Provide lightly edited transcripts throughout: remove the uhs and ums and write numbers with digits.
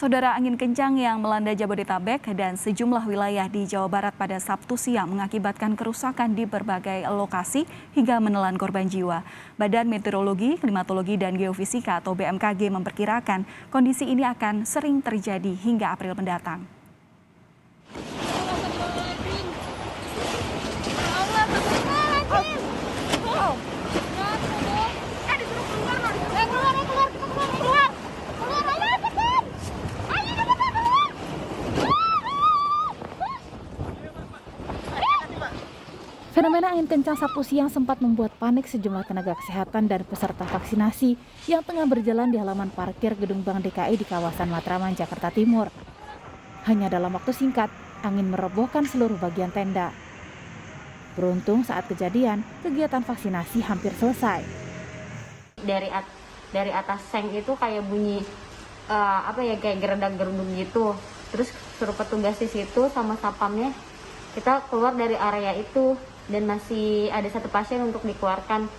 Saudara, angin kencang yang melanda Jabodetabek dan sejumlah wilayah di Jawa Barat pada Sabtu siang mengakibatkan kerusakan di berbagai lokasi hingga menelan korban jiwa. Badan Meteorologi, Klimatologi, dan Geofisika atau BMKG memperkirakan kondisi ini akan sering terjadi hingga April mendatang. Fenomena angin kencang Sabtu siang sempat membuat panik sejumlah tenaga kesehatan dan peserta vaksinasi yang tengah berjalan di halaman parkir Gedung Bank DKI di kawasan Matraman, Jakarta Timur. Hanya dalam waktu singkat, angin merobohkan seluruh bagian tenda. Beruntung saat kejadian, kegiatan vaksinasi hampir selesai. Dari atas seng itu kayak bunyi kayak geredak-geruduk gitu. Terus suruh petugas di situ sama satpamnya, kita keluar dari area itu dan masih ada satu pasien untuk dikeluarkan.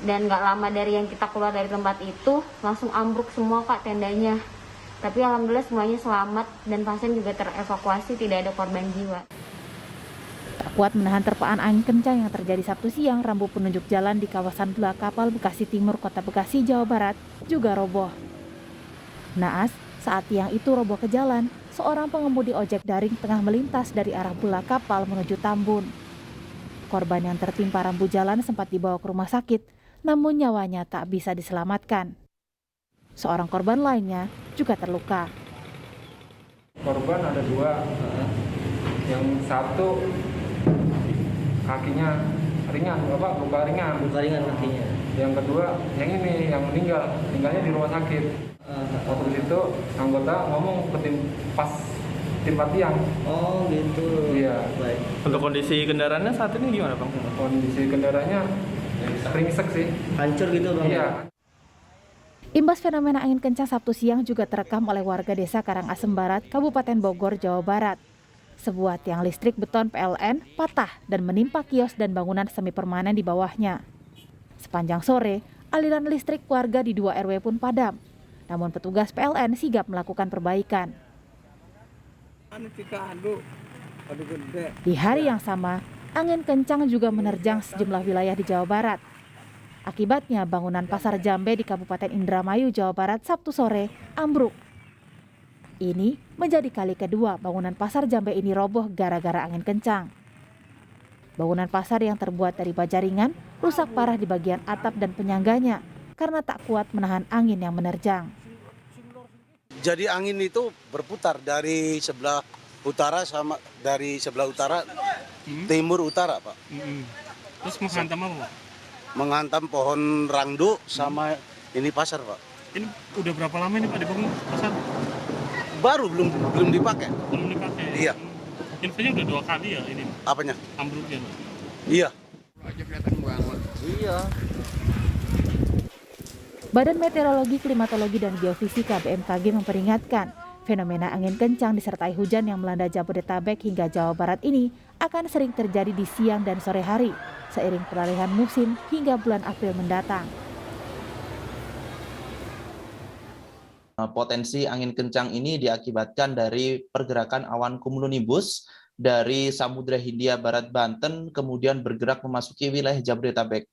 Dan nggak lama dari yang kita keluar dari tempat itu langsung ambruk semua Kak tendanya. Tapi alhamdulillah semuanya selamat dan pasien juga terevakuasi, tidak ada korban jiwa. Tak kuat menahan terpaan angin kencang yang terjadi Sabtu siang, rambu penunjuk jalan di kawasan Bula Kapal Bekasi Timur, Kota Bekasi, Jawa Barat juga roboh. Naas, saat tiang itu roboh ke jalan, seorang pengemudi ojek daring tengah melintas dari arah Bula Kapal menuju Tambun. Korban yang tertimpa rambu jalan sempat dibawa ke rumah sakit, namun nyawanya tak bisa diselamatkan. Seorang korban lainnya juga terluka. Korban ada dua, yang satu kakinya ringan, luka ringan kakinya. Yang kedua, yang ini yang meninggalnya di rumah sakit. Waktu itu anggota ngomong ke tempat tiang. Oh gitu. Iya. Baik. Untuk kondisi kendaraannya saat ini gimana Bang? Kondisi kendaraannya ringsek sih. Hancur gitu Bang? Iya. Imbas fenomena angin kencang Sabtu siang juga terekam oleh warga desa Karangasem Barat, Kabupaten Bogor, Jawa Barat. Sebuah tiang listrik beton PLN patah dan menimpa kios dan bangunan semi permanen di bawahnya. Sepanjang sore, aliran listrik warga di 2 RW pun padam. Namun petugas PLN sigap melakukan perbaikan. Di hari yang sama, angin kencang juga menerjang sejumlah wilayah di Jawa Barat. Akibatnya bangunan Pasar Jambe di Kabupaten Indramayu, Jawa Barat Sabtu sore ambruk. Ini menjadi kali kedua bangunan Pasar Jambe ini roboh gara-gara angin kencang. Bangunan pasar yang terbuat dari baja ringan rusak parah di bagian atap dan penyangganya karena tak kuat menahan angin yang menerjang. Jadi angin itu berputar dari sebelah utara sama dari sebelah utara timur utara Pak. Terus menghantam apa Pak? Menghantam pohon rangdu sama ini pasar Pak. Ini udah berapa lama ini Pak dibangun pasar? Baru belum dipakai. Belum dipakai? Iya. Infonya udah 2 kali ya ini? Apanya? Ambruknya Pak? Iya. Iya. Badan Meteorologi, Klimatologi, dan Geofisika BMKG memperingatkan fenomena angin kencang disertai hujan yang melanda Jabodetabek hingga Jawa Barat ini akan sering terjadi di siang dan sore hari seiring peralihan musim hingga bulan April mendatang. Potensi angin kencang ini diakibatkan dari pergerakan awan cumulonimbus dari Samudra Hindia Barat Banten kemudian bergerak memasuki wilayah Jabodetabek.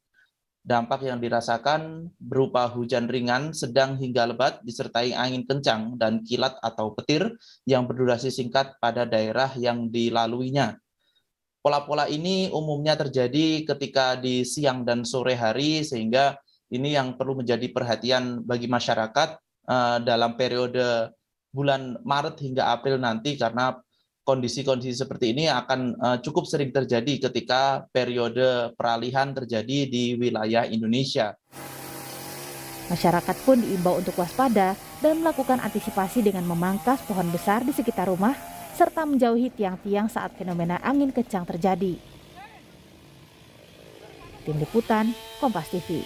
Dampak yang dirasakan berupa hujan ringan, sedang hingga lebat disertai angin kencang dan kilat atau petir yang berdurasi singkat pada daerah yang dilaluinya. Pola-pola ini umumnya terjadi ketika di siang dan sore hari sehingga ini yang perlu menjadi perhatian bagi masyarakat dalam periode bulan Maret hingga April nanti karena kondisi-kondisi seperti ini akan cukup sering terjadi ketika periode peralihan terjadi di wilayah Indonesia. Masyarakat pun diimbau untuk waspada dan melakukan antisipasi dengan memangkas pohon besar di sekitar rumah serta menjauhi tiang-tiang saat fenomena angin kencang terjadi. Tim Liputan, Kompas TV.